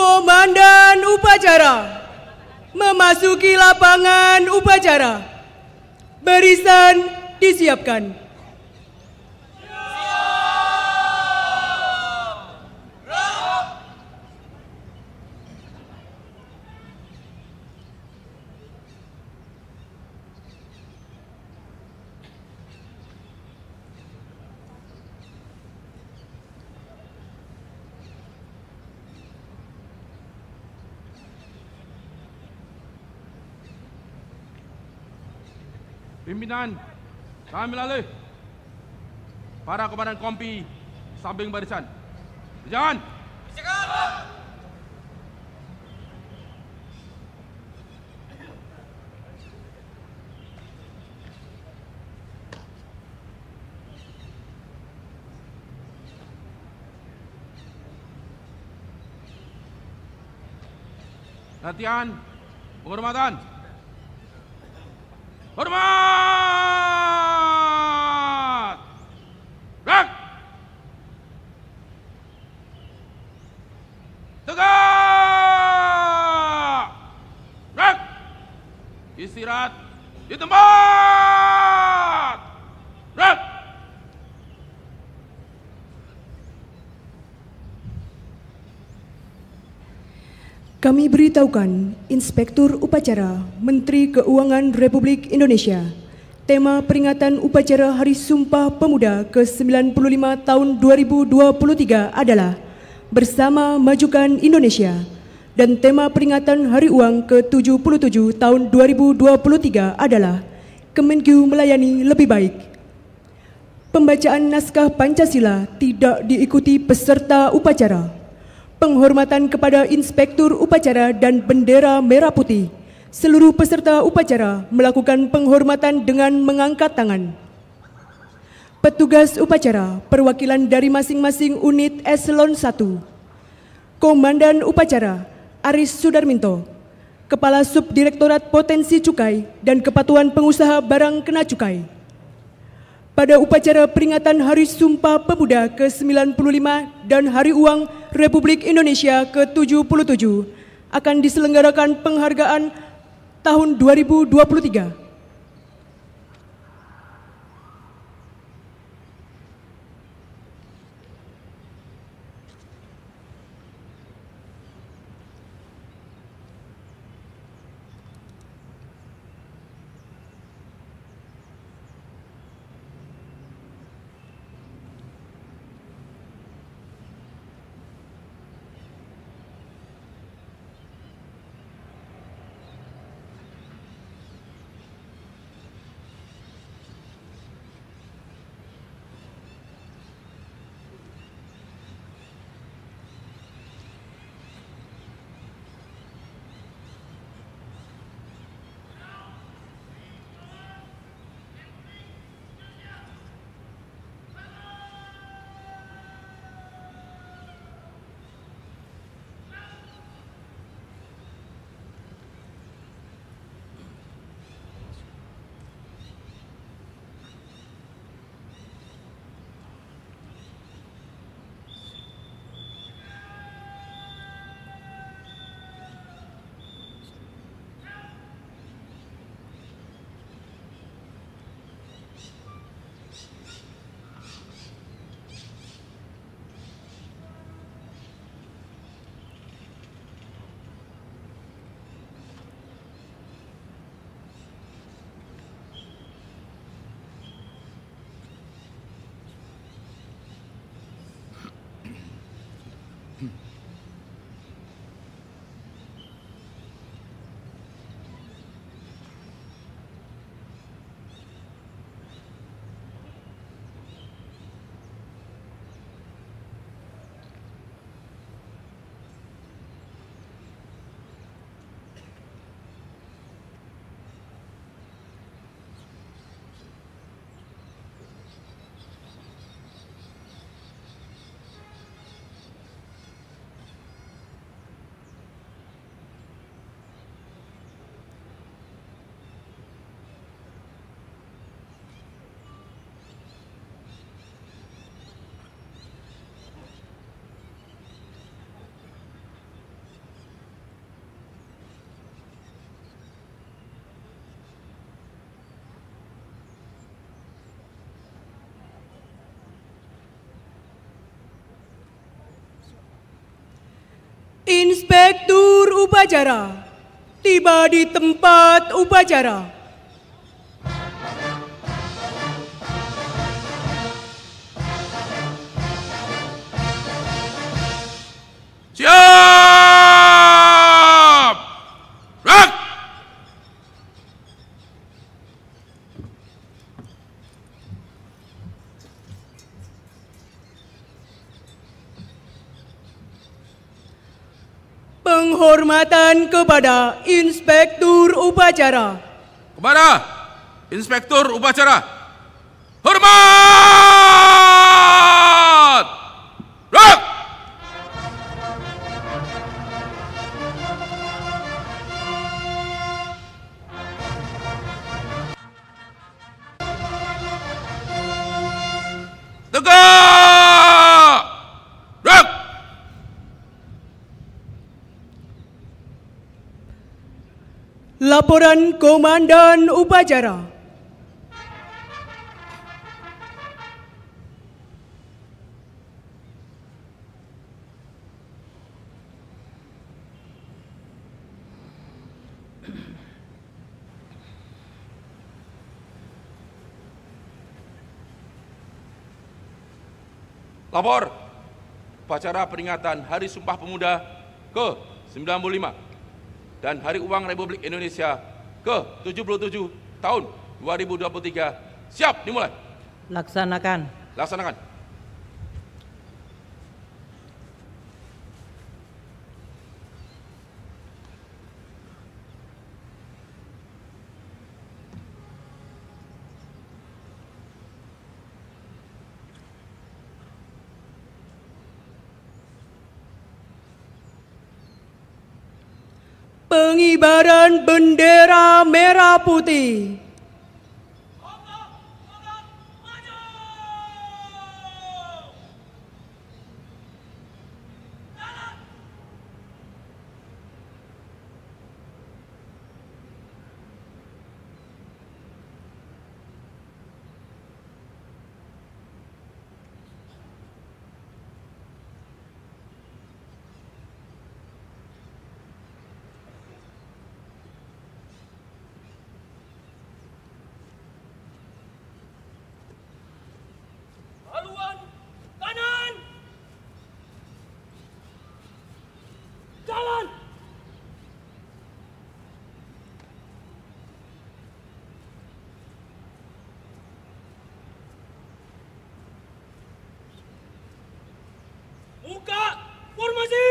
Komandan upacara memasuki lapangan upacara. Barisan disiapkan. Pimpinan, kami lalui. Para komandan kompi, samping barisan. Jangan. Latihan, penghormatan. Hormat! Gerak! Tegak! Gerak! Istirahat di tempat! Gerak! Kami beritahukan Inspektur Upacara Menteri Keuangan Republik Indonesia. Tema peringatan upacara Hari Sumpah Pemuda ke-95 tahun 2023 adalah Bersama Majukan Indonesia. Dan tema peringatan Hari Uang ke-77 tahun 2023 adalah Kemenkeu melayani lebih baik. Pembacaan naskah Pancasila tidak diikuti peserta upacara. Penghormatan kepada Inspektur Upacara dan bendera merah putih. Seluruh peserta upacara melakukan penghormatan dengan mengangkat tangan. Petugas upacara perwakilan dari masing-masing unit eselon 1. Komandan Upacara Aris Sudarminto, Kepala Subdirektorat Potensi Cukai dan Kepatuhan Pengusaha Barang Kena Cukai. Pada upacara peringatan Hari Sumpah Pemuda ke-95 dan Hari Uang Republik Indonesia ke-77 akan diselenggarakan penghargaan tahun 2023. Inspektur upacara tiba di tempat upacara. Siap! Gerak! Penghormatan kepada Inspektur upacara. Kepada Inspektur upacara, hormat! Gerak! Tegak! Gerak! Laporan Komandan Upacara. Lapor upacara peringatan Hari Sumpah Pemuda ke-95 dan Hari Uang Republik Indonesia ke-77 tahun 2023 siap dimulai. Laksanakan. Laksanakan. Pengibaran bendera merah putih. Haluan kanan. Jalan. Muka formasi.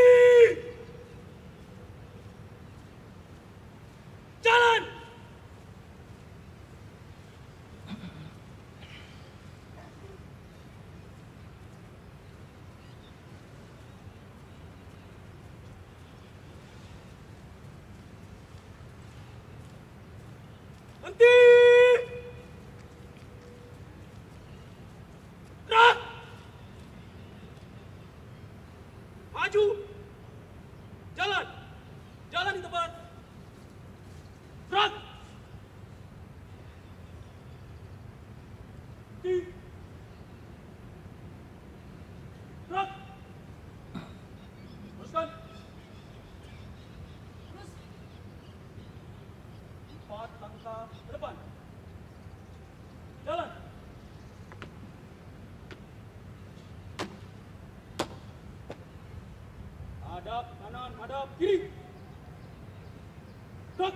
Jalan. Henti! Gerak! Maju! Jalan! Jalan di tempat! Gerak! Henti! Gerak! Teruskan! Terus! 4 langkah ke depan. Jalan. Hadap kanan, hadap kiri. Gerak.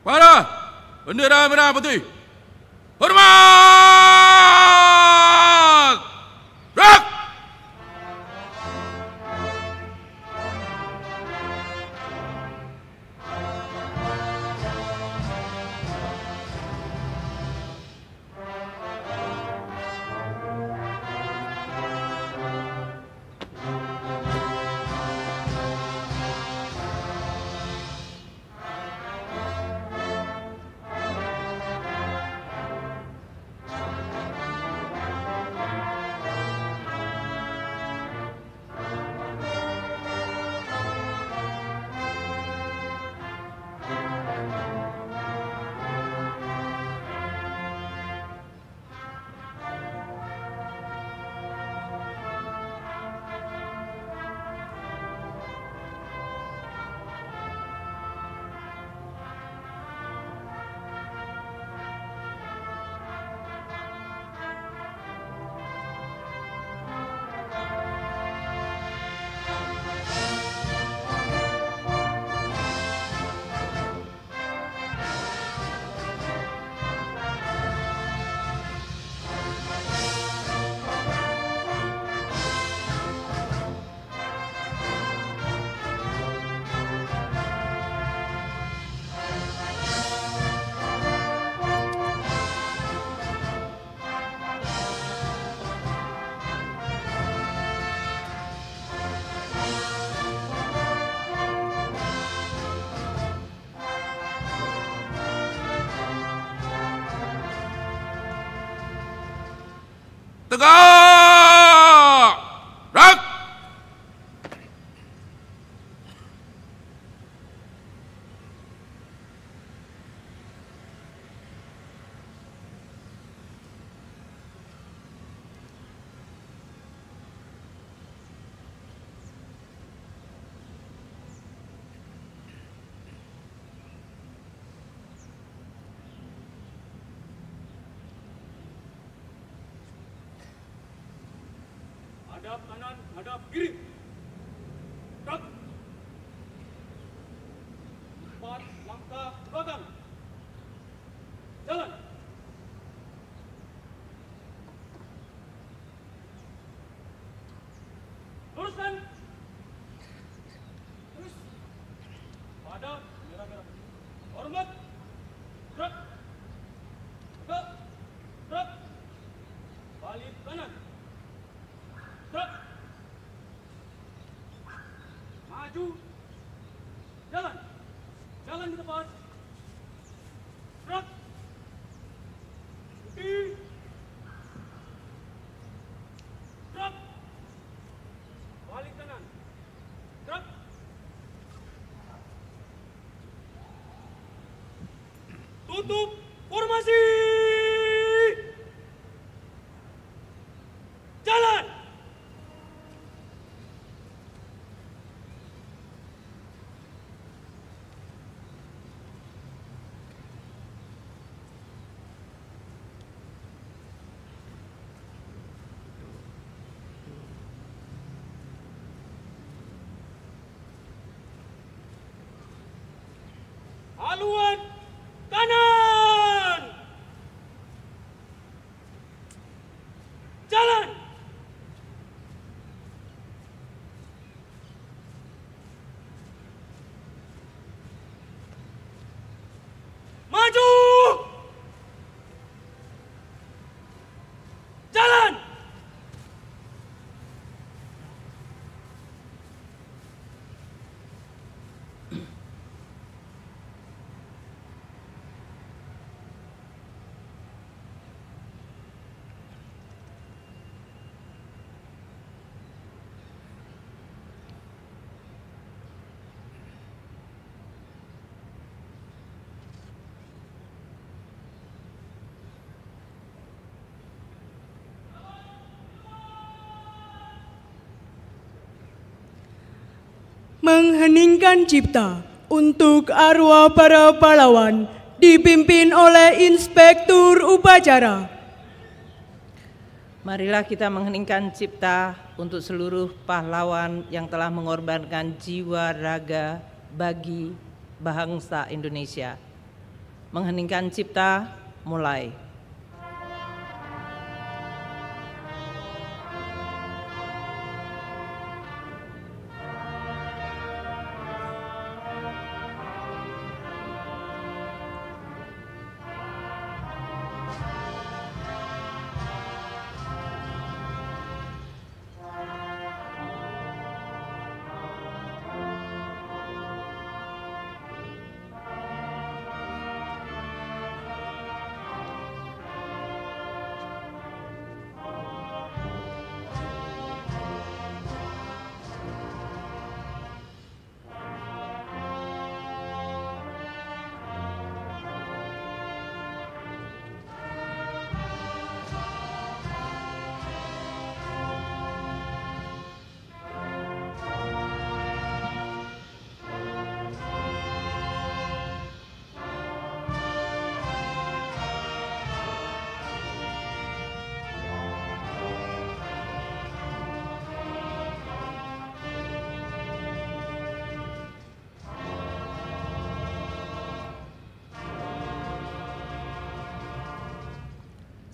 Pada bendera merah putih. Hormat! Gerak! Tegak! Gerak! Hadap kanan, hadap kiri. Gerak. 4 langkah ke belakang. Jalan. Luruskan. Terus. Pada merah-merah. Hormat. Gerak. Tegak. Gerak. Balik kanan. Gerak. Maju. Jalan. Jalan di depan. Gerak. Putih. Gerak. Balik kanan. Gerak. Tutup formasi. Jalan. Haluan kanan. Jalan. Maju. Jalan. Mengheningkan cipta untuk arwah para pahlawan dipimpin oleh Inspektur Upacara. Marilah kita mengheningkan cipta untuk seluruh pahlawan yang telah mengorbankan jiwa raga bagi bangsa Indonesia. Mengheningkan cipta, mulai.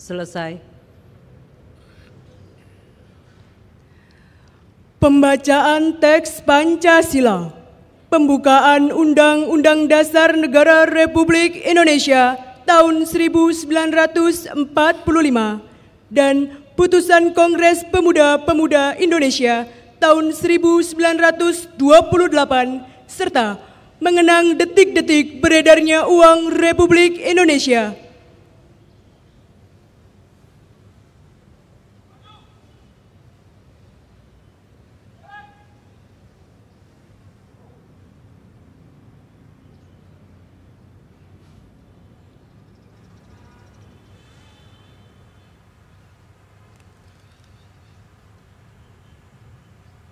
Selesai. Pembacaan teks Pancasila. Pembukaan Undang-Undang Dasar Negara Republik Indonesia tahun 1945 dan Putusan Kongres Pemuda-Pemuda Indonesia tahun 1928 serta mengenang detik-detik beredarnya uang Republik Indonesia.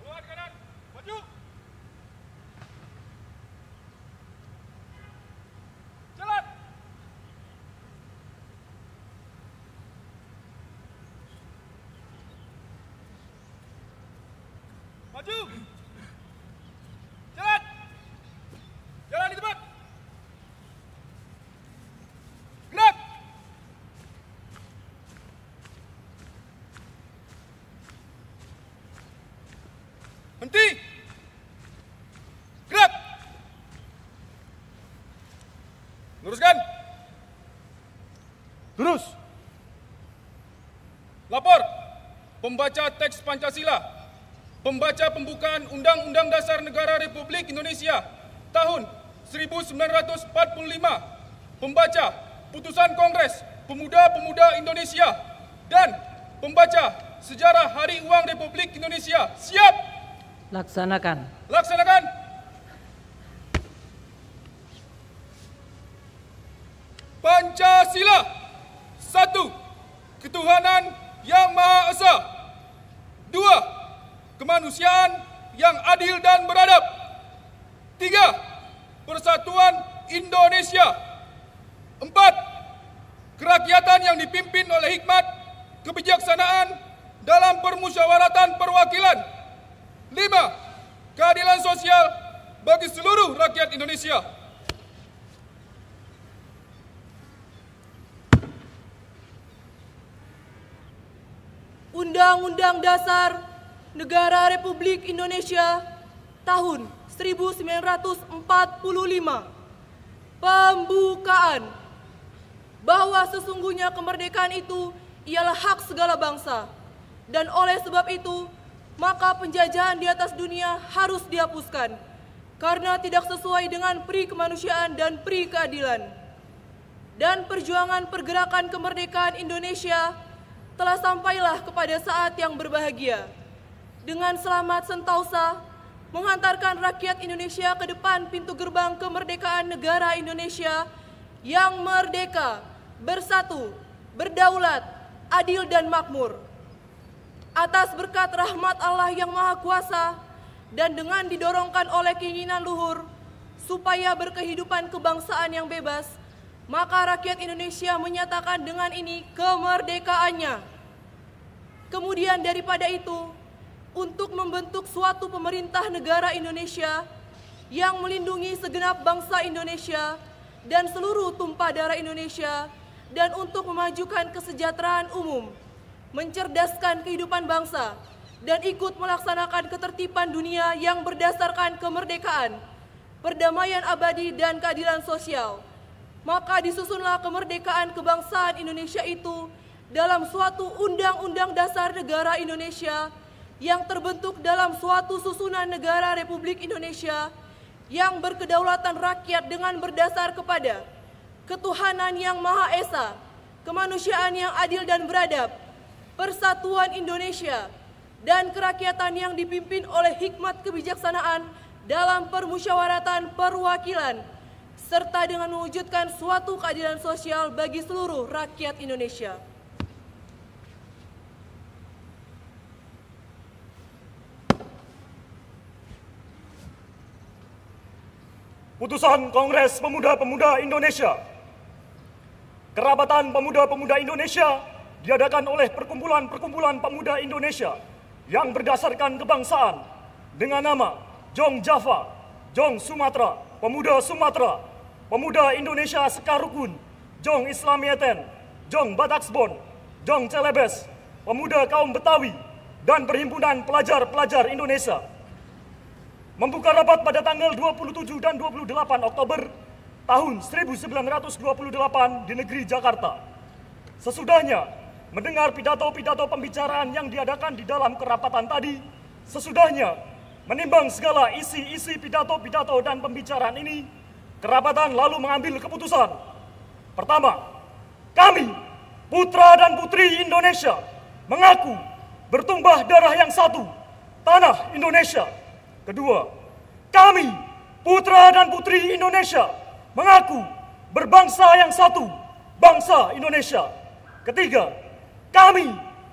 Keluar kanan, maju. Jalan. Maju. Jalan. Jalan di tempat. Gerak. Henti. Gerak. Luruskan. Lurus. Lapor. Pembaca teks Pancasila. Pembaca pembukaan Undang-Undang Dasar Negara Republik Indonesia tahun 1945. Pembaca Putusan Kongres Pemuda-Pemuda Indonesia dan pembaca Sejarah Hari Uang Republik Indonesia. Siap. Laksanakan. Laksanakan. Pancasila. 1. Ketuhanan yang Maha Esa. 2. Kemanusiaan yang adil dan beradab. 3. Persatuan Indonesia. 4. Kerakyatan yang dipimpin oleh hikmat, kebijaksanaan dalam permusyawaratan perwakilan. 5. Keadilan sosial bagi seluruh rakyat Indonesia. Undang-Undang Dasar Negara Republik Indonesia tahun 1945. Pembukaan. Bahwa sesungguhnya kemerdekaan itu ialah hak segala bangsa, dan oleh sebab itu maka penjajahan di atas dunia harus dihapuskan karena tidak sesuai dengan pri kemanusiaan dan pri keadilan. Dan perjuangan pergerakan kemerdekaan Indonesia telah sampailah kepada saat yang berbahagia, dengan selamat sentausa menghantarkan rakyat Indonesia ke depan pintu gerbang kemerdekaan negara Indonesia yang merdeka, bersatu, berdaulat, adil dan makmur. Atas berkat rahmat Allah yang Maha Kuasa dan dengan didorongkan oleh keinginan luhur supaya berkehidupan kebangsaan yang bebas, maka rakyat Indonesia menyatakan dengan ini kemerdekaannya. Kemudian daripada itu, untuk membentuk suatu pemerintah negara Indonesia yang melindungi segenap bangsa Indonesia dan seluruh tumpah darah Indonesia, dan untuk memajukan kesejahteraan umum, mencerdaskan kehidupan bangsa, dan ikut melaksanakan ketertiban dunia yang berdasarkan kemerdekaan, perdamaian abadi, dan keadilan sosial. Maka disusunlah kemerdekaan kebangsaan Indonesia itu dalam suatu Undang-Undang Dasar Negara Indonesia yang terbentuk dalam suatu susunan negara Republik Indonesia yang berkedaulatan rakyat dengan berdasar kepada ketuhanan yang Maha Esa, kemanusiaan yang adil dan beradab, persatuan Indonesia, dan kerakyatan yang dipimpin oleh hikmat kebijaksanaan dalam permusyawaratan perwakilan, serta dengan mewujudkan suatu keadilan sosial bagi seluruh rakyat Indonesia. Putusan Kongres Pemuda-Pemuda Indonesia. Kerabatan Pemuda-Pemuda Indonesia diadakan oleh perkumpulan-perkumpulan pemuda Indonesia yang berdasarkan kebangsaan dengan nama Jong Java, Jong Sumatera, Pemuda Sumatera, Pemuda Indonesia Sekarukun, Jong Islamieten, Jong Badaksbon, Jong Celebes, Pemuda Kaum Betawi, dan Perhimpunan Pelajar-Pelajar Indonesia. Membuka rapat pada tanggal 27 dan 28 Oktober tahun 1928 di negeri Jakarta. Sesudahnya mendengar pidato-pidato pembicaraan yang diadakan di dalam kerapatan tadi, sesudahnya menimbang segala isi-isi pidato-pidato dan pembicaraan ini, kerapatan lalu mengambil keputusan. Pertama, kami, putra dan putri Indonesia, mengaku bertumpah darah yang satu, tanah Indonesia. Kedua, kami, putra dan putri Indonesia, mengaku berbangsa yang satu, bangsa Indonesia. Ketiga, kami,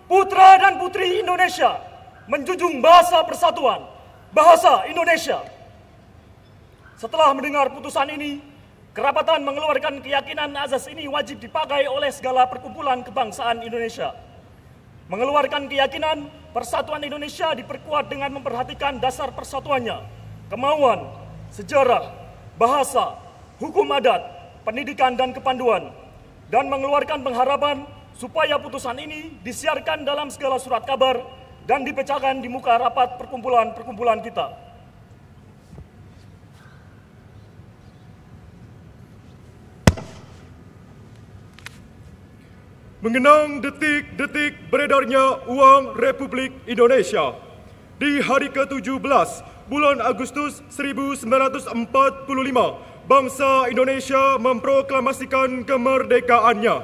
putra dan putri Indonesia, menjunjung bahasa persatuan, bahasa Indonesia. Setelah mendengar putusan ini, kerapatan mengeluarkan keyakinan azas ini wajib dipakai oleh segala perkumpulan kebangsaan Indonesia. Mengeluarkan keyakinan persatuan Indonesia diperkuat dengan memperhatikan dasar persatuannya, kemauan, sejarah, bahasa, hukum adat, pendidikan, dan kepanduan, dan mengeluarkan pengharapan supaya putusan ini disiarkan dalam segala surat kabar dan dipecahkan di muka rapat perkumpulan-perkumpulan kita. Mengenang detik-detik beredarnya uang Republik Indonesia. Di hari ke-17 bulan Agustus 1945, bangsa Indonesia memproklamasikan kemerdekaannya.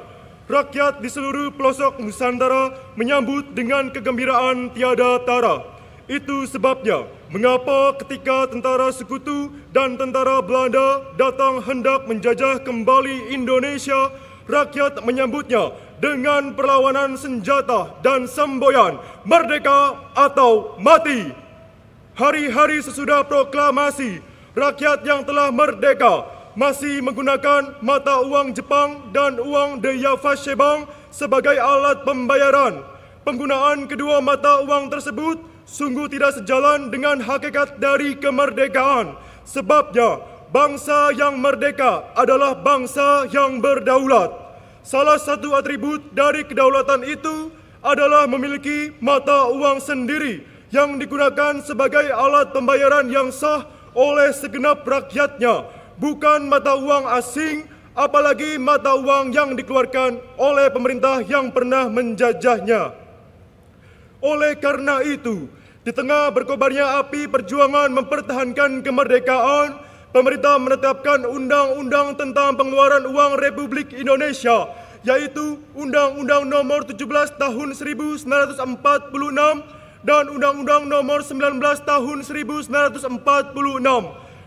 Rakyat di seluruh pelosok Nusantara menyambut dengan kegembiraan tiada tara. Itu sebabnya mengapa ketika tentara sekutu dan tentara Belanda datang hendak menjajah kembali Indonesia, rakyat menyambutnya dengan perlawanan senjata dan semboyan, merdeka atau mati. Hari-hari sesudah proklamasi, rakyat yang telah merdeka masih menggunakan mata uang Jepang dan uang de Yavashebang sebagai alat pembayaran. Penggunaan kedua mata uang tersebut sungguh tidak sejalan dengan hakikat dari kemerdekaan. Sebabnya, bangsa yang merdeka adalah bangsa yang berdaulat. Salah satu atribut dari kedaulatan itu adalah memiliki mata uang sendiri yang digunakan sebagai alat pembayaran yang sah oleh segenap rakyatnya, bukan mata uang asing, apalagi mata uang yang dikeluarkan oleh pemerintah yang pernah menjajahnya. Oleh karena itu, di tengah berkobarnya api perjuangan mempertahankan kemerdekaan, pemerintah menetapkan Undang-Undang tentang Pengeluaran Uang Republik Indonesia, yaitu Undang-Undang Nomor 17 Tahun 1946 dan Undang-Undang Nomor 19 Tahun 1946.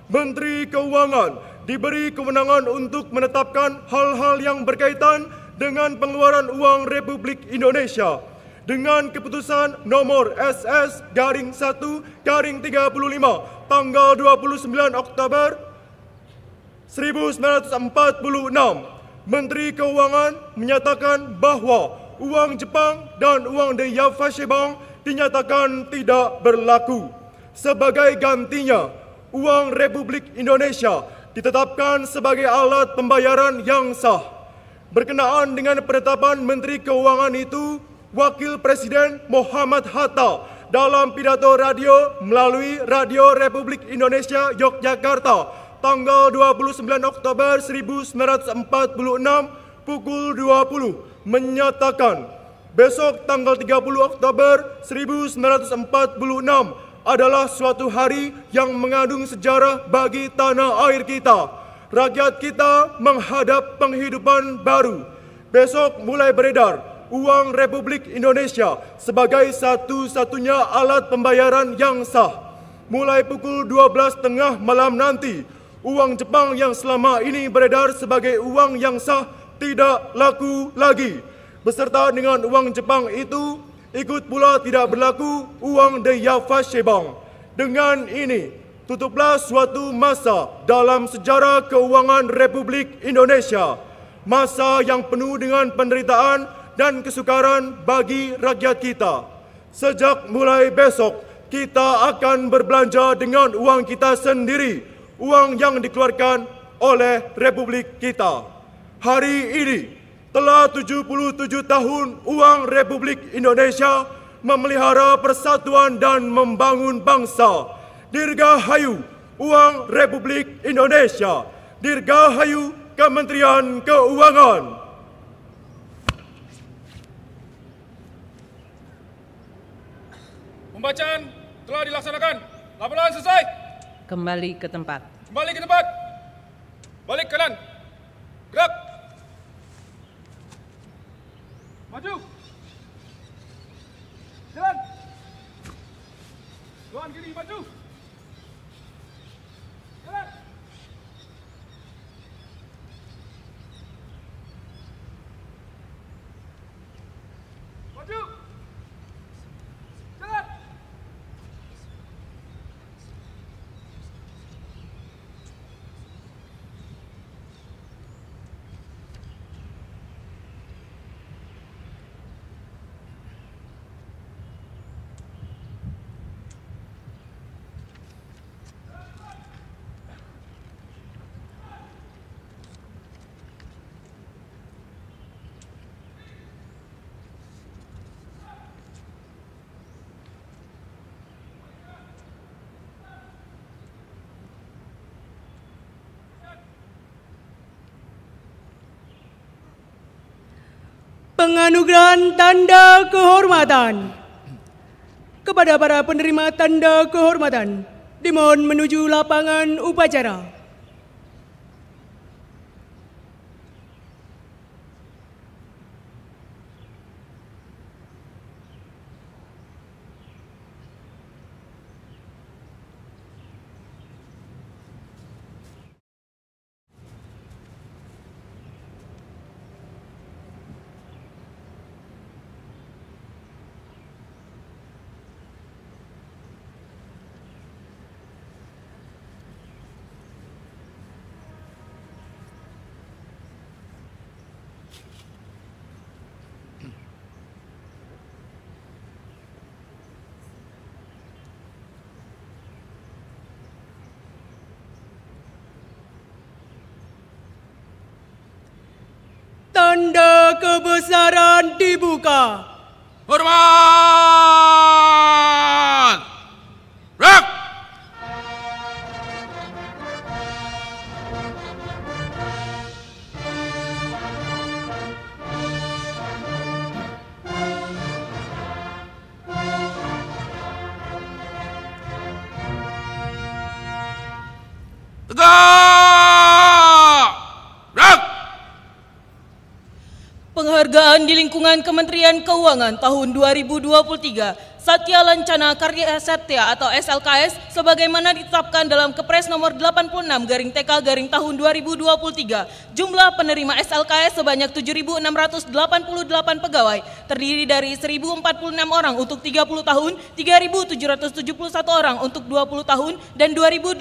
Menteri Keuangan diberi kewenangan untuk menetapkan hal-hal yang berkaitan dengan pengeluaran uang Republik Indonesia. Dengan keputusan nomor SS-1-35 tanggal 29 Oktober 1946, Menteri Keuangan menyatakan bahwa uang Jepang dan uang de Yavashebang dinyatakan tidak berlaku. Sebagai gantinya, uang Republik Indonesia ditetapkan sebagai alat pembayaran yang sah. Berkenaan dengan penetapan Menteri Keuangan itu, Wakil Presiden Muhammad Hatta dalam pidato radio melalui Radio Republik Indonesia Yogyakarta tanggal 29 Oktober 1946 pukul 20 menyatakan besok tanggal 30 Oktober 1946 adalah suatu hari yang mengandung sejarah bagi tanah air kita. Rakyat kita menghadap penghidupan baru. Besok mulai beredar uang Republik Indonesia sebagai satu-satunya alat pembayaran yang sah. Mulai pukul 12.30 malam nanti, uang Jepang yang selama ini beredar sebagai uang yang sah tidak laku lagi. Beserta dengan uang Jepang itu, ikut pula tidak berlaku uang de Yavashebang. Dengan ini, tutuplah suatu masa dalam sejarah keuangan Republik Indonesia. Masa yang penuh dengan penderitaan dan kesukaran bagi rakyat kita. Sejak mulai besok, kita akan berbelanja dengan uang kita sendiri, uang yang dikeluarkan oleh Republik kita. Hari ini telah 77 tahun uang Republik Indonesia memelihara persatuan dan membangun bangsa. Dirgahayu uang Republik Indonesia. Dirgahayu Kementerian Keuangan. Pembacaan telah dilaksanakan. Laporan selesai. Kembali ke tempat. Kembali ke tempat. Balik kanan. Gerak. Maju. Jalan. Kanan kiri maju. Jalan. Maju. Jalan. Penganugerahan tanda kehormatan kepada para penerima tanda kehormatan dimohon menuju lapangan upacara. Tanda kebesaran dibuka. Hormat! Rak! Tegak! Rak! Penghargaan di lingkungan Kementerian Keuangan tahun 2023 Satya Lancana Karya Satya atau SLKS sebagaimana ditetapkan dalam Kepres nomor 86/TK tahun 2023. Jumlah penerima SLKS sebanyak 7.688 pegawai, terdiri dari 1.046 orang untuk 30 tahun, 3.771 orang untuk 20 tahun, dan 2.871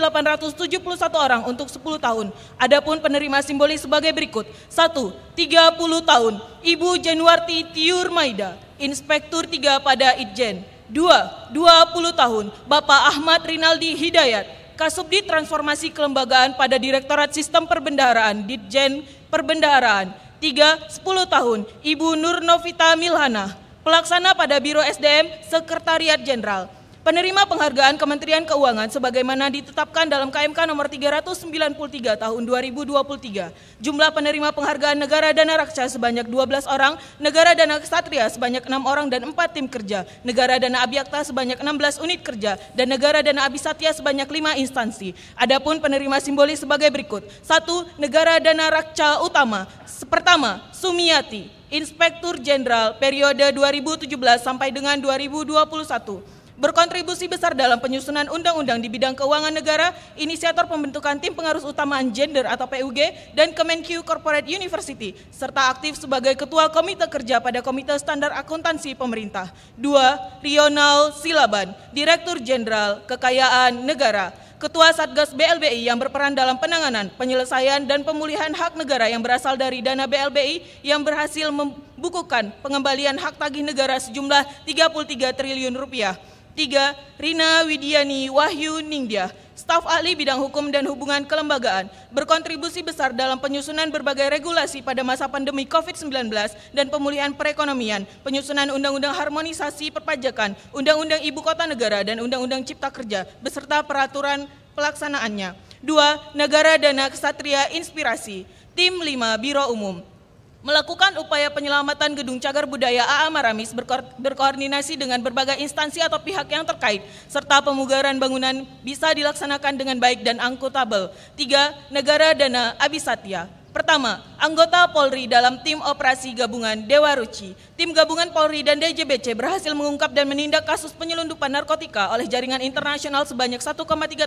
orang untuk 10 tahun. Adapun penerima simbolis sebagai berikut. 1. 30 tahun, Ibu Januarti Tiur Maida, Inspektur 3 pada Itjen. 2. 20 tahun, Bapak Ahmad Rinaldi Hidayat, Kasubdit Transformasi Kelembagaan pada Direktorat Sistem Perbendaharaan, Ditjen Perbendaharaan. 3, 10 tahun, Ibu Nur Novita Milhana, Pelaksana pada Biro SDM, Sekretariat Jenderal. Penerima penghargaan Kementerian Keuangan sebagaimana ditetapkan dalam KMK nomor 393 tahun 2023. Jumlah penerima penghargaan Negara Dana Raksa sebanyak 12 orang, Negara Dana Ksatria sebanyak 6 orang dan 4 tim kerja, Negara Dana Abiyakta sebanyak 16 unit kerja, dan Negara Dana Abisatya sebanyak 5 instansi. Adapun penerima simbolis sebagai berikut. 1. Negara Dana Raksa Utama. Pertama, Sumiati, Inspektur Jenderal periode 2017 sampai dengan 2021. Berkontribusi besar dalam penyusunan undang-undang di bidang keuangan negara, inisiator pembentukan tim pengarus utamaan gender atau PUG dan Kemenq Corporate University, serta aktif sebagai Ketua Komite Kerja pada Komite Standar Akuntansi Pemerintah. 2. Rional Silaban, Direktur Jenderal Kekayaan Negara, Ketua Satgas BLBI yang berperan dalam penanganan, penyelesaian, dan pemulihan hak negara yang berasal dari dana BLBI yang berhasil membukukan pengembalian hak tagih negara sejumlah 33 triliun rupiah. 3. Rina Widiani Wahyu Ningtyah, staf ahli bidang hukum dan hubungan kelembagaan, berkontribusi besar dalam penyusunan berbagai regulasi pada masa pandemi COVID-19 dan pemulihan perekonomian, penyusunan undang-undang harmonisasi perpajakan, undang-undang ibu kota negara, dan undang-undang cipta kerja, beserta peraturan pelaksanaannya. 2. Negara Dana Ksatria Inspirasi, tim 5 Biro Umum, melakukan upaya penyelamatan Gedung Cagar Budaya AA Maramis berkoordinasi dengan berbagai instansi atau pihak yang terkait, serta pemugaran bangunan bisa dilaksanakan dengan baik dan akuntabel. 3. Negara Dana Abisatya. Pertama, anggota Polri dalam tim operasi gabungan Dewa Ruci. Tim gabungan Polri dan DJBC berhasil mengungkap dan menindak kasus penyelundupan narkotika oleh jaringan internasional sebanyak 1,3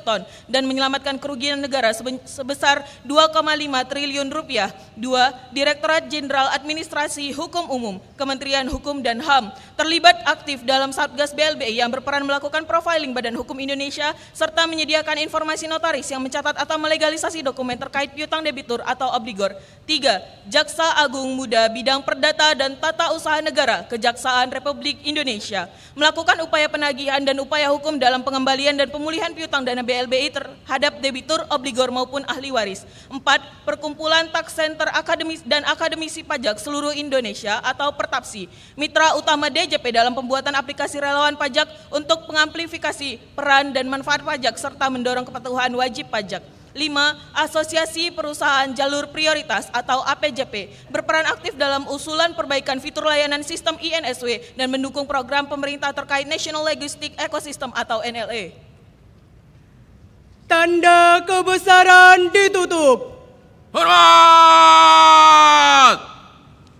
ton dan menyelamatkan kerugian negara sebesar 2,5 triliun rupiah. 2. Direktorat Jenderal Administrasi Hukum Umum, Kementerian Hukum dan HAM, terlibat aktif dalam Satgas BLBI yang berperan melakukan profiling Badan Hukum Indonesia serta menyediakan informasi notaris yang mencatat atau melegalisasi dokumen terkait piutang debitur atau obligor. 3. Jaksa Agung Muda Bidang Perdata dan Tata Usaha Negara, Kejaksaan Republik Indonesia, melakukan upaya penagihan dan upaya hukum dalam pengembalian dan pemulihan piutang dana BLBI terhadap debitur, obligor maupun ahli waris. 4. Perkumpulan Tax Center Akademis dan Akademisi Pajak Seluruh Indonesia atau Pertapsi, mitra utama DJP dalam pembuatan aplikasi relawan pajak untuk pengamplifikasi peran dan manfaat pajak serta mendorong kepatuhan wajib pajak. 5. Asosiasi Perusahaan Jalur Prioritas atau APJP berperan aktif dalam usulan perbaikan fitur layanan sistem INSW dan mendukung program pemerintah terkait National Logistic Ecosystem atau NLE. Tanda kebesaran ditutup. Hormat!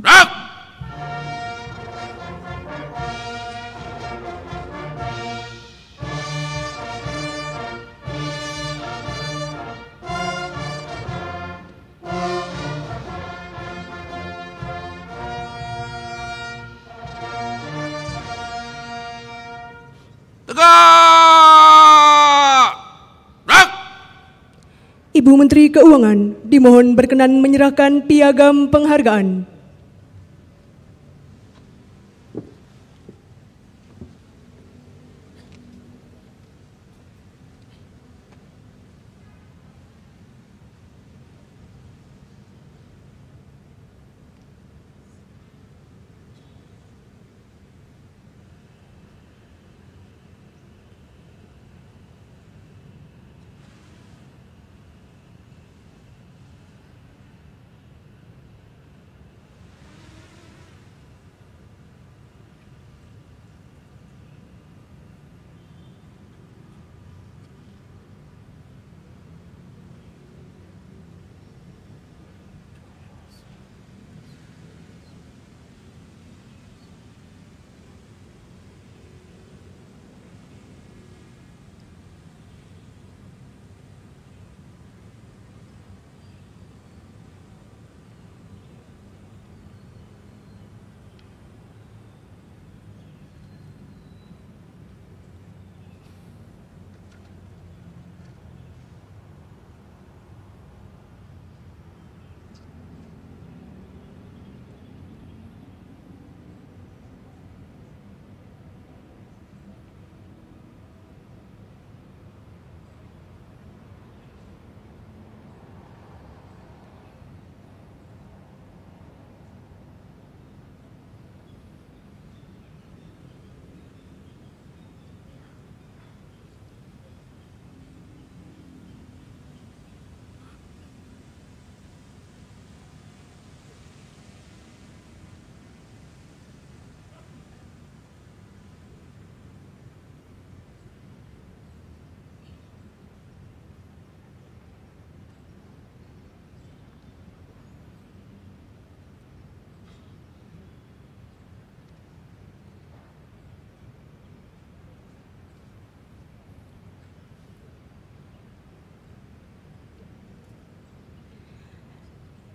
Rak! Tegak! Rak! Ibu Menteri Keuangan dimohon berkenan menyerahkan piagam penghargaan.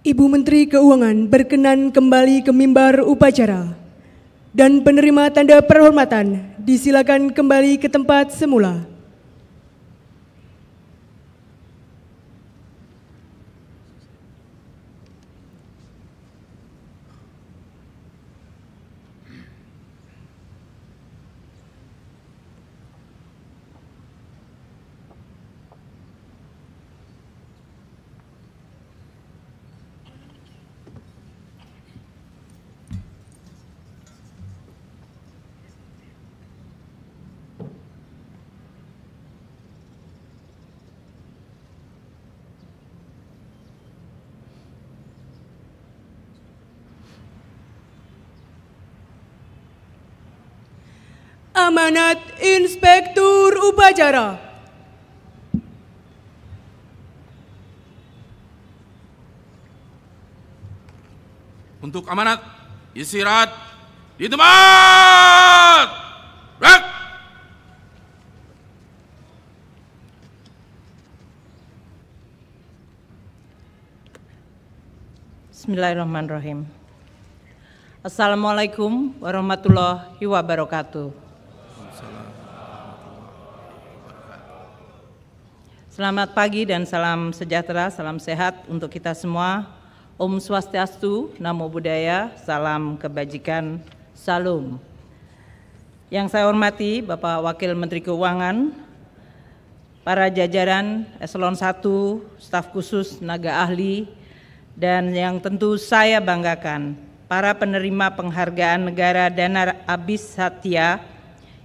Ibu Menteri Keuangan berkenan kembali ke mimbar upacara dan penerima tanda perhormatan disilakan kembali ke tempat semula. Amanat Inspektur Upacara. Untuk amanat istirahat di tempat. Rak. Bismillahirrahmanirrahim. Assalamualaikum warahmatullahi wabarakatuh. Selamat pagi dan salam sejahtera, salam sehat untuk kita semua. Om Swastiastu, Namo Buddhaya, salam kebajikan, salam. Yang saya hormati Bapak Wakil Menteri Keuangan, para jajaran Eselon 1, staf khusus, tenaga ahli, dan yang tentu saya banggakan, para penerima penghargaan negara Dana Abis Satya,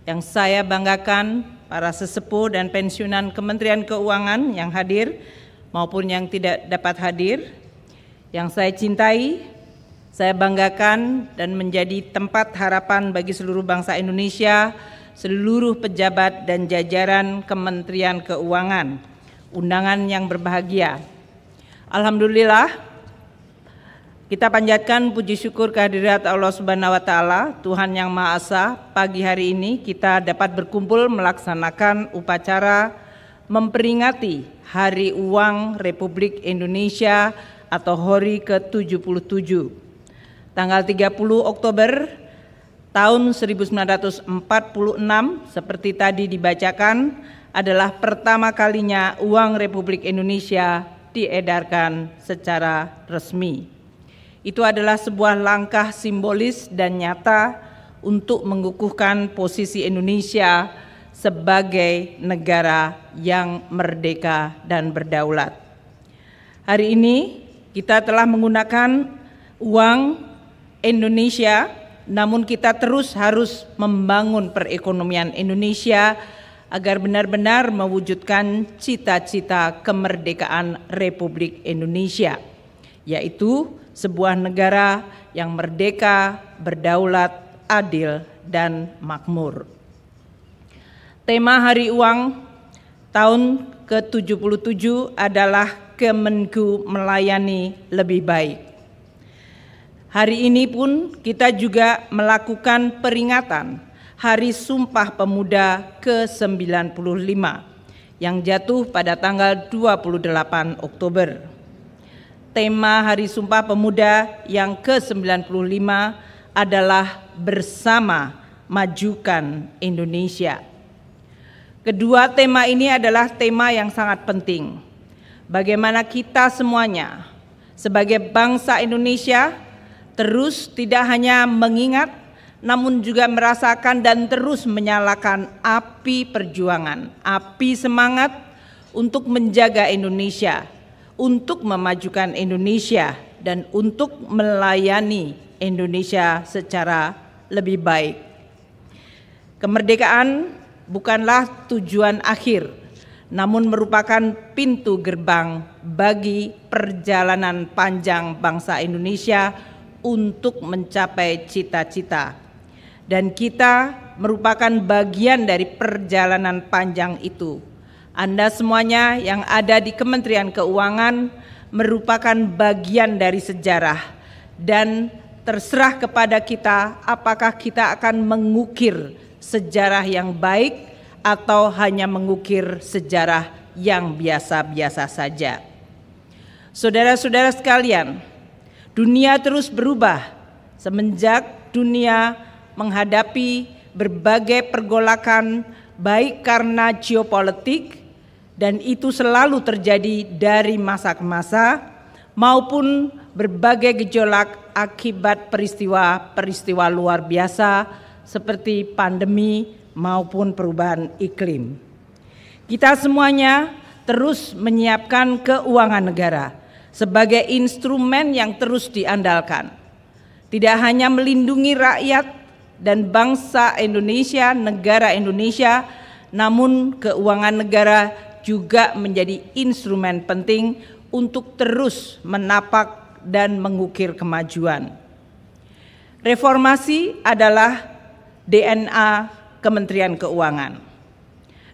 yang saya banggakan, para sesepuh dan pensiunan Kementerian Keuangan yang hadir maupun yang tidak dapat hadir, yang saya cintai, saya banggakan dan menjadi tempat harapan bagi seluruh bangsa Indonesia, seluruh pejabat dan jajaran Kementerian Keuangan, undangan yang berbahagia. Alhamdulillah, kita panjatkan puji syukur kehadirat Allah Subhanahu wa Ta'ala, Tuhan Yang Maha Esa. Pagi hari ini kita dapat berkumpul melaksanakan upacara memperingati Hari Uang Republik Indonesia atau HORI ke-77. Tanggal 30 Oktober tahun 1946, seperti tadi dibacakan, adalah pertama kalinya uang Republik Indonesia diedarkan secara resmi. Itu adalah sebuah langkah simbolis dan nyata untuk mengukuhkan posisi Indonesia sebagai negara yang merdeka dan berdaulat. Hari ini kita telah menggunakan uang Indonesia, namun kita terus harus membangun perekonomian Indonesia agar benar-benar mewujudkan cita-cita kemerdekaan Republik Indonesia, yaitu sebuah negara yang merdeka, berdaulat, adil, dan makmur. Tema Hari Uang tahun ke-77 adalah Kemenku Melayani Lebih Baik. Hari ini pun kita juga melakukan peringatan Hari Sumpah Pemuda ke-95 yang jatuh pada tanggal 28 Oktober. Tema Hari Sumpah Pemuda yang ke-95 adalah Bersama Majukan Indonesia. Kedua tema ini adalah tema yang sangat penting. Bagaimana kita semuanya sebagai bangsa Indonesia terus tidak hanya mengingat, namun juga merasakan dan terus menyalakan api perjuangan, api semangat untuk menjaga Indonesia, untuk memajukan Indonesia, dan untuk melayani Indonesia secara lebih baik. Kemerdekaan bukanlah tujuan akhir, namun merupakan pintu gerbang bagi perjalanan panjang bangsa Indonesia untuk mencapai cita-cita. Dan kita merupakan bagian dari perjalanan panjang itu. Anda semuanya yang ada di Kementerian Keuangan merupakan bagian dari sejarah, dan terserah kepada kita apakah kita akan mengukir sejarah yang baik atau hanya mengukir sejarah yang biasa-biasa saja. Saudara-saudara sekalian, dunia terus berubah semenjak dunia menghadapi berbagai pergolakan baik karena geopolitik, dan itu selalu terjadi dari masa ke masa, maupun berbagai gejolak akibat peristiwa-peristiwa luar biasa seperti pandemi maupun perubahan iklim. Kita semuanya terus menyiapkan keuangan negara sebagai instrumen yang terus diandalkan. Tidak hanya melindungi rakyat dan bangsa Indonesia, negara Indonesia, namun keuangan negara juga menjadi instrumen penting untuk terus menapak dan mengukir kemajuan. Reformasi adalah DNA Kementerian Keuangan.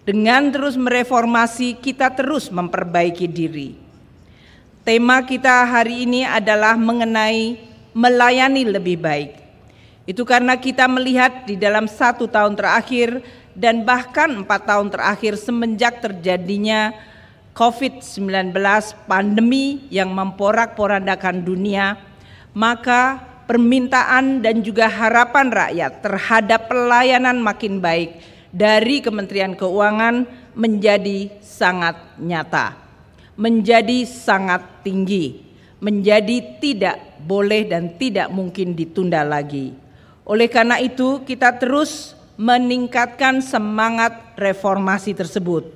Dengan terus mereformasi, kita terus memperbaiki diri. Tema kita hari ini adalah mengenai melayani lebih baik. Itu karena kita melihat di dalam 1 tahun terakhir dan bahkan 4 tahun terakhir semenjak terjadinya COVID-19, pandemi yang memporak-porandakan dunia, maka permintaan dan juga harapan rakyat terhadap pelayanan makin baik dari Kementerian Keuangan menjadi sangat nyata, menjadi sangat tinggi, menjadi tidak boleh dan tidak mungkin ditunda lagi. Oleh karena itu, kita terus meningkatkan semangat reformasi tersebut.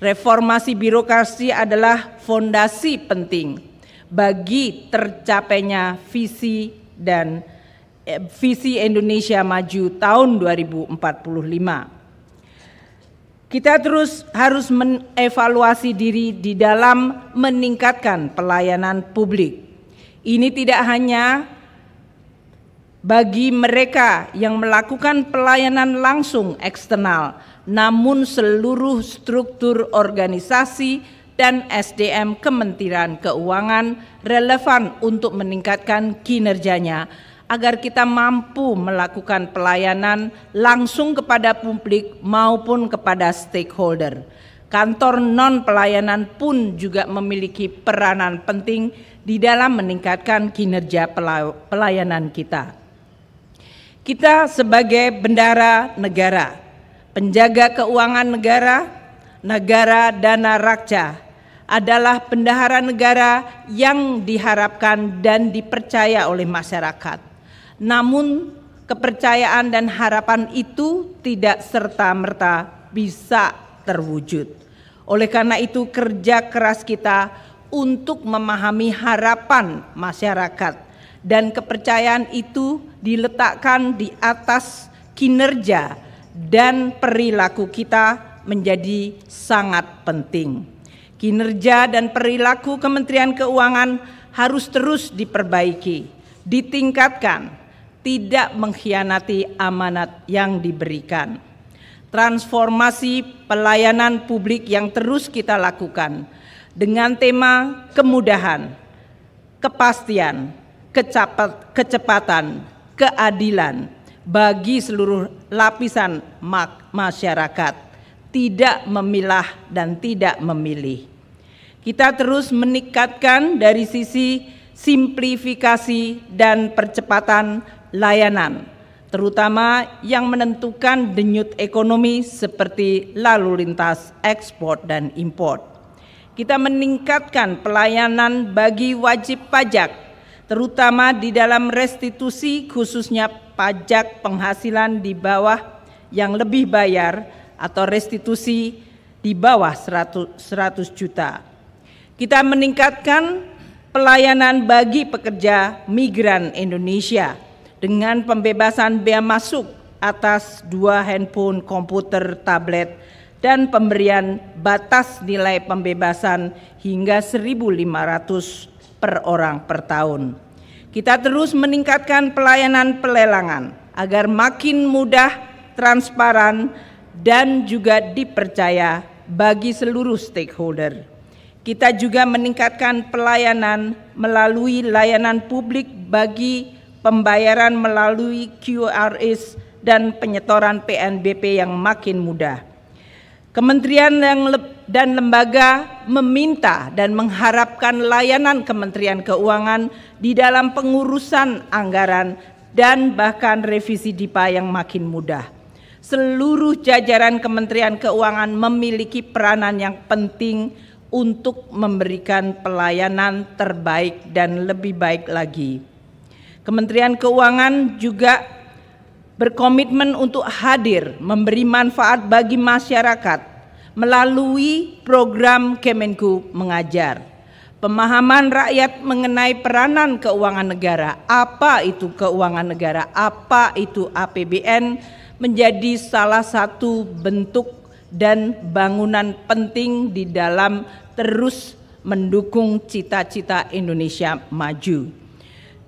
Reformasi birokrasi adalah fondasi penting bagi tercapainya visi Indonesia Maju tahun 2045. Kita terus harus mengevaluasi diri di dalam meningkatkan pelayanan publik. Ini tidak hanya bagi mereka yang melakukan pelayanan langsung eksternal, namun seluruh struktur organisasi dan SDM Kementerian Keuangan relevan untuk meningkatkan kinerjanya agar kita mampu melakukan pelayanan langsung kepada publik maupun kepada stakeholder. Kantor non-pelayanan pun juga memiliki peranan penting di dalam meningkatkan kinerja pelayanan kita. Kita sebagai bendahara negara, penjaga keuangan negara, negara dana raksa, adalah bendahara negara yang diharapkan dan dipercaya oleh masyarakat. Namun kepercayaan dan harapan itu tidak serta-merta bisa terwujud. Oleh karena itu kerja keras kita untuk memahami harapan masyarakat dan kepercayaan itu diletakkan di atas kinerja dan perilaku kita menjadi sangat penting. Kinerja dan perilaku Kementerian Keuangan harus terus diperbaiki, ditingkatkan, tidak mengkhianati amanat yang diberikan. Transformasi pelayanan publik yang terus kita lakukan dengan tema kemudahan, kepastian, kecepatan, keadilan bagi seluruh lapisan masyarakat, tidak memilah dan tidak memilih. Kita terus meningkatkan dari sisi simplifikasi dan percepatan layanan, terutama yang menentukan denyut ekonomi seperti lalu lintas ekspor dan impor. Kita meningkatkan pelayanan bagi wajib pajak, terutama di dalam restitusi khususnya pajak penghasilan di bawah yang lebih bayar atau restitusi di bawah 100 juta. Kita meningkatkan pelayanan bagi pekerja migran Indonesia dengan pembebasan bea masuk atas 2 handphone komputer tablet dan pemberian batas nilai pembebasan hingga 1.500 per orang per tahun. Kita terus meningkatkan pelayanan pelelangan agar makin mudah, transparan, dan juga dipercaya bagi seluruh stakeholder. Kita juga meningkatkan pelayanan melalui layanan publik bagi pembayaran melalui QRS dan penyetoran PNBP yang makin mudah. Kementerian yang dan lembaga meminta dan mengharapkan layanan Kementerian Keuangan di dalam pengurusan anggaran dan bahkan revisi DIPA yang makin mudah. Seluruh jajaran Kementerian Keuangan memiliki peranan yang penting untuk memberikan pelayanan terbaik dan lebih baik lagi. Kementerian Keuangan juga berkomitmen untuk hadir memberi manfaat bagi masyarakat melalui program Kemenku Mengajar. Pemahaman rakyat mengenai peranan keuangan negara, apa itu keuangan negara, apa itu APBN, menjadi salah satu bentuk dan bangunan penting di dalam terus mendukung cita-cita Indonesia maju.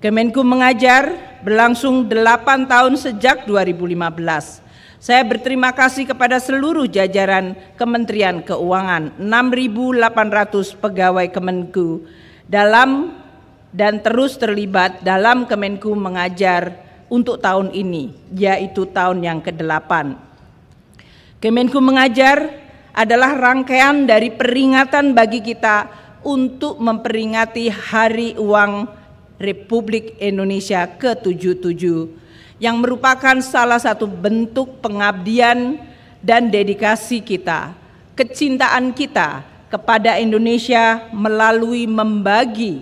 Kemenku Mengajar berlangsung 8 tahun sejak 2015. Saya berterima kasih kepada seluruh jajaran Kementerian Keuangan, 6.800 pegawai Kemenku dalam dan terus terlibat dalam Kemenku Mengajar untuk tahun ini, yaitu tahun yang ke-8. Kemenku Mengajar adalah rangkaian dari peringatan bagi kita untuk memperingati Hari Uang Republik Indonesia ke-77 yang merupakan salah satu bentuk pengabdian dan dedikasi kita, kecintaan kita kepada Indonesia melalui membagi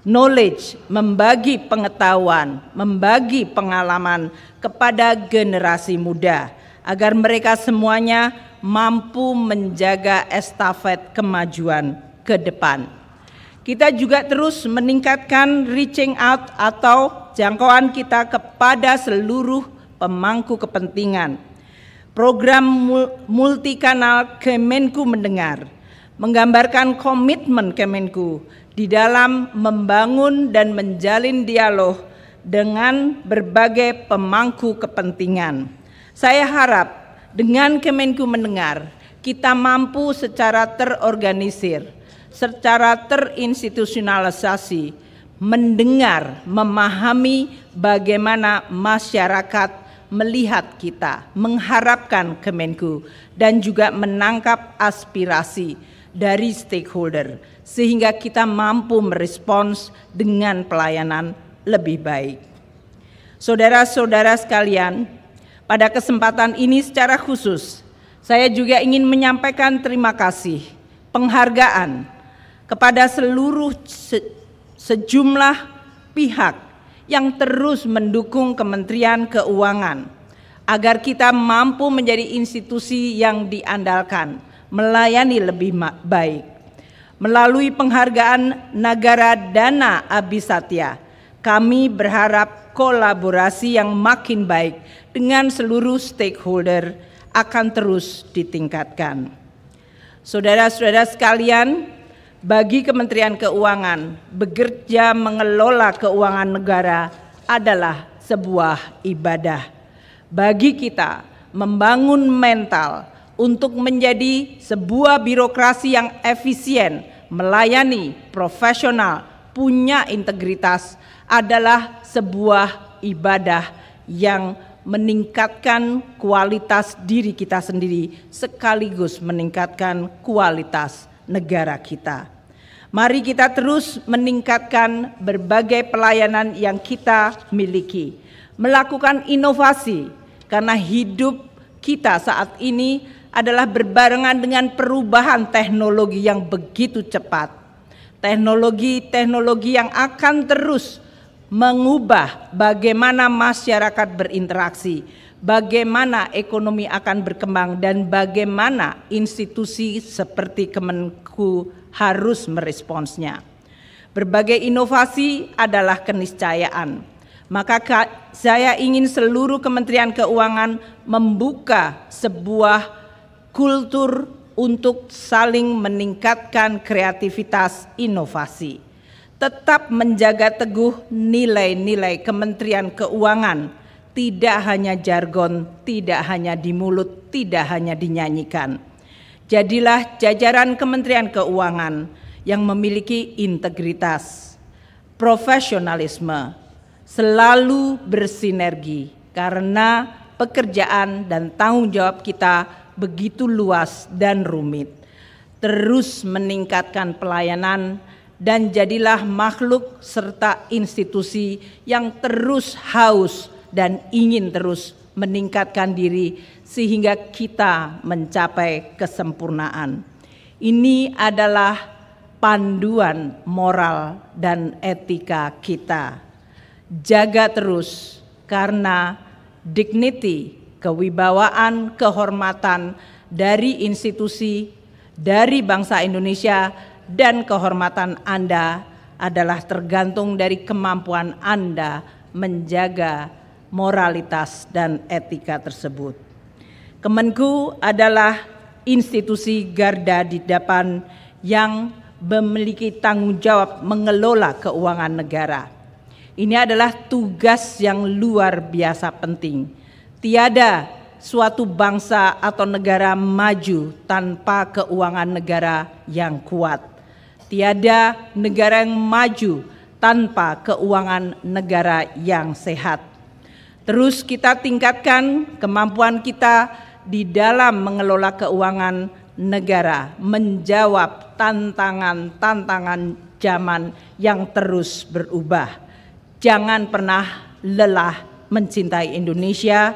knowledge, membagi pengetahuan, membagi pengalaman kepada generasi muda agar mereka semuanya mampu menjaga estafet kemajuan ke depan. Kita juga terus meningkatkan reaching out atau jangkauan kita kepada seluruh pemangku kepentingan. Program multikanal Kemenku Mendengar menggambarkan komitmen Kemenku di dalam membangun dan menjalin dialog dengan berbagai pemangku kepentingan. Saya harap dengan Kemenku Mendengar kita mampu secara terorganisir, secara terinstitusionalisasi, mendengar, memahami bagaimana masyarakat melihat kita, mengharapkan Kemenku, dan juga menangkap aspirasi dari stakeholder, sehingga kita mampu merespons dengan pelayanan lebih baik. Saudara-saudara sekalian, pada kesempatan ini secara khusus, saya juga ingin menyampaikan terima kasih, penghargaan kepada seluruh sejumlah pihak yang terus mendukung Kementerian Keuangan agar kita mampu menjadi institusi yang diandalkan, melayani lebih baik. Melalui penghargaan Nagara Dana Abhisatya, kami berharap kolaborasi yang makin baik dengan seluruh stakeholder akan terus ditingkatkan. Saudara-saudara sekalian, bagi Kementerian Keuangan, bekerja mengelola keuangan negara adalah sebuah ibadah. Bagi kita, membangun mental untuk menjadi sebuah birokrasi yang efisien, melayani, profesional, punya integritas adalah sebuah ibadah yang meningkatkan kualitas diri kita sendiri sekaligus meningkatkan kualitas negara kita. Mari kita terus meningkatkan berbagai pelayanan yang kita miliki, melakukan inovasi karena hidup kita saat ini adalah berbarengan dengan perubahan teknologi yang begitu cepat. Teknologi yang akan terus mengubah bagaimana masyarakat berinteraksi, bagaimana ekonomi akan berkembang, dan bagaimana institusi seperti Kemenku harus meresponsnya. Berbagai inovasi adalah keniscayaan. Maka saya ingin seluruh Kementerian Keuangan membuka sebuah kultur untuk saling meningkatkan kreativitas inovasi. Tetap menjaga teguh nilai-nilai Kementerian Keuangan, tidak hanya jargon, tidak hanya di mulut, tidak hanya dinyanyikan. Jadilah jajaran Kementerian Keuangan yang memiliki integritas, profesionalisme, selalu bersinergi karena pekerjaan dan tanggung jawab kita begitu luas dan rumit. terus meningkatkan pelayanan, dan jadilah makhluk serta institusi yang terus haus dan ingin terus meningkatkan diri sehingga kita mencapai kesempurnaan. Ini adalah panduan moral dan etika kita. Jaga terus, karena dignity, kewibawaan, kehormatan dari institusi, dari bangsa Indonesia, dan kehormatan Anda adalah tergantung dari kemampuan Anda menjaga moralitas dan etika tersebut. Kemenku adalah institusi garda di depan yang memiliki tanggung jawab mengelola keuangan negara. Ini adalah tugas yang luar biasa penting. Tiada suatu bangsa atau negara maju tanpa keuangan negara yang kuat. Tiada negara yang maju tanpa keuangan negara yang sehat. Terus kita tingkatkan kemampuan kita di dalam mengelola keuangan negara, menjawab tantangan-tantangan zaman yang terus berubah. Jangan pernah lelah mencintai Indonesia,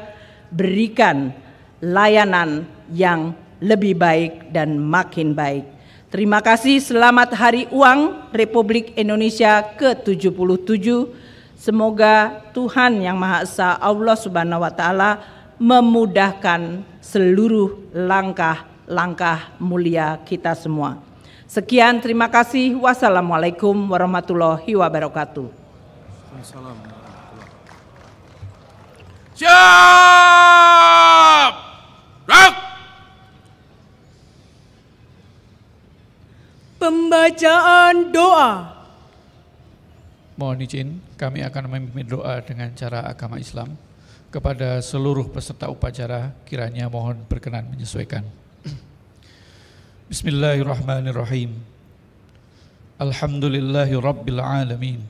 berikan layanan yang lebih baik dan makin baik. Terima kasih, selamat Hari Uang Republik Indonesia ke-77. Semoga Tuhan Yang Maha Esa, Allah Subhanahu wa Ta'ala, memudahkan seluruh langkah-langkah mulia kita semua. Sekian, terima kasih. Wassalamualaikum warahmatullahi wabarakatuh. Siap! Gerak! Pembacaan doa. Mohon izin, kami akan memimpin doa dengan cara agama Islam. Kepada seluruh peserta upacara, kiranya mohon berkenan menyesuaikan. Bismillahirrahmanirrahim. Alhamdulillahi Rabbil Alamin.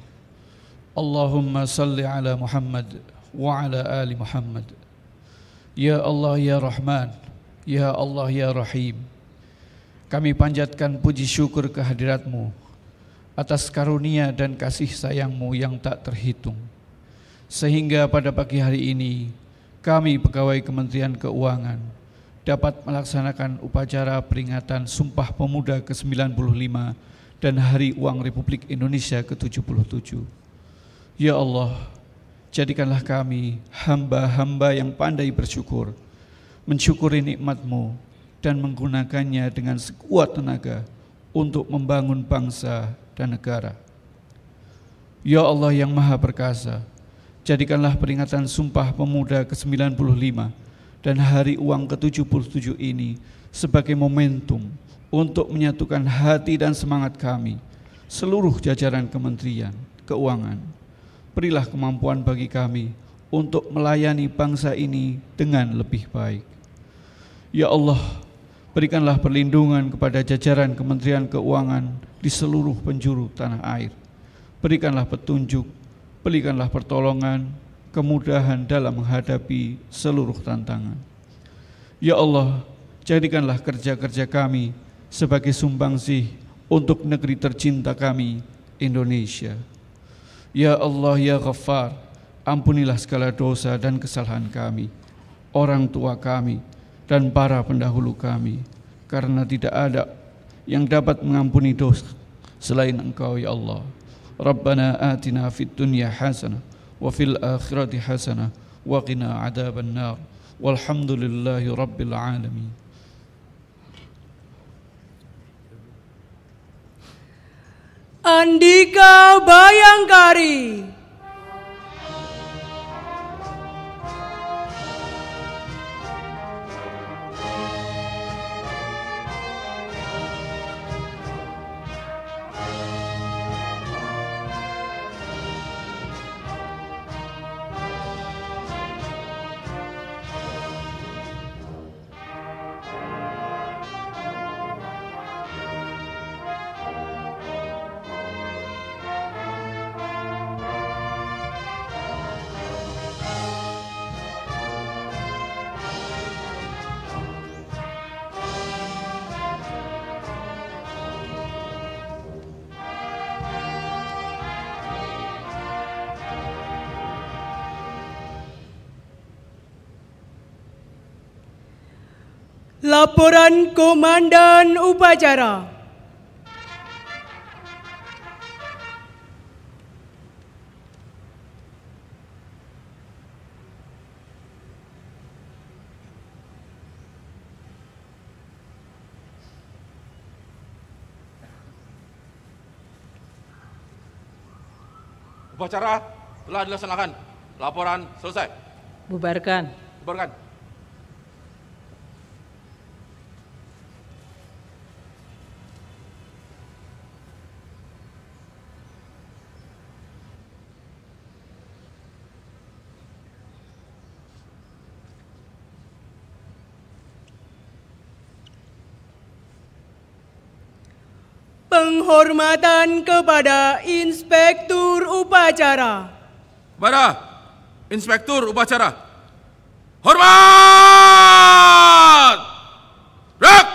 Allahumma salli ala Muhammad wa ala ali Muhammad. Ya Allah ya Rahman, ya Allah ya Rahim. Kami panjatkan puji syukur kehadirat-Mu atas karunia dan kasih sayang-Mu yang tak terhitung. Sehingga pada pagi hari ini kami pegawai Kementerian Keuangan dapat melaksanakan upacara peringatan Sumpah Pemuda ke-95 dan Hari Uang Republik Indonesia ke-77. Ya Allah, jadikanlah kami hamba-hamba yang pandai bersyukur, mensyukuri nikmat-Mu, dan menggunakannya dengan sekuat tenaga untuk membangun bangsa dan negara. Ya Allah yang Maha Perkasa, jadikanlah peringatan Sumpah Pemuda ke-95 dan Hari Uang ke-77 ini sebagai momentum untuk menyatukan hati dan semangat kami, seluruh jajaran Kementerian Keuangan. Berilah kemampuan bagi kami untuk melayani bangsa ini dengan lebih baik. Ya Allah, berikanlah perlindungan kepada jajaran Kementerian Keuangan di seluruh penjuru tanah air. Berikanlah petunjuk, berikanlah pertolongan, kemudahan dalam menghadapi seluruh tantangan. Ya Allah, jadikanlah kerja-kerja kami sebagai sumbangsih untuk negeri tercinta kami, Indonesia. Ya Allah, ya Ghaffar, ampunilah segala dosa dan kesalahan kami, orang tua kami, dan para pendahulu kami, karena tidak ada yang dapat mengampuni dosa selain Engkau ya Allah. Rabbana atina fid dunya hasanah wa fil akhirati hasanah wa qina adzaban nar. Walhamdulillahi rabbil alamin. Andika Bayangkari. Laporan Komandan Upacara. Upacara telah dilaksanakan. Laporan selesai. Bubarkan. Bubarkan. Penghormatan kepada Inspektur Upacara. Kepada Inspektur Upacara. Hormat! Gerak!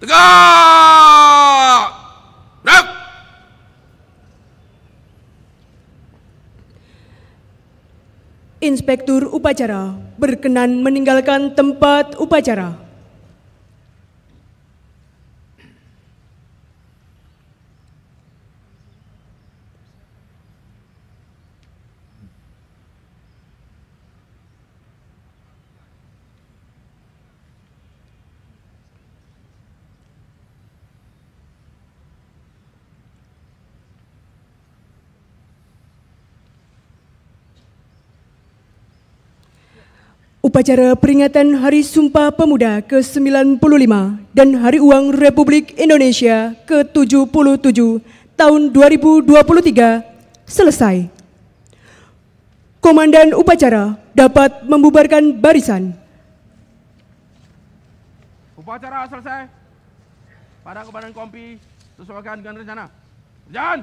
Tegak! Gerak! Inspektur Upacara berkenan meninggalkan tempat upacara. Upacara peringatan Hari Sumpah Pemuda ke-95 dan Hari Uang Republik Indonesia ke-77 tahun 2023 selesai. Komandan upacara dapat membubarkan barisan. Upacara selesai. Pada Komandan Kompi sesuaikan dengan rencana. Jangan.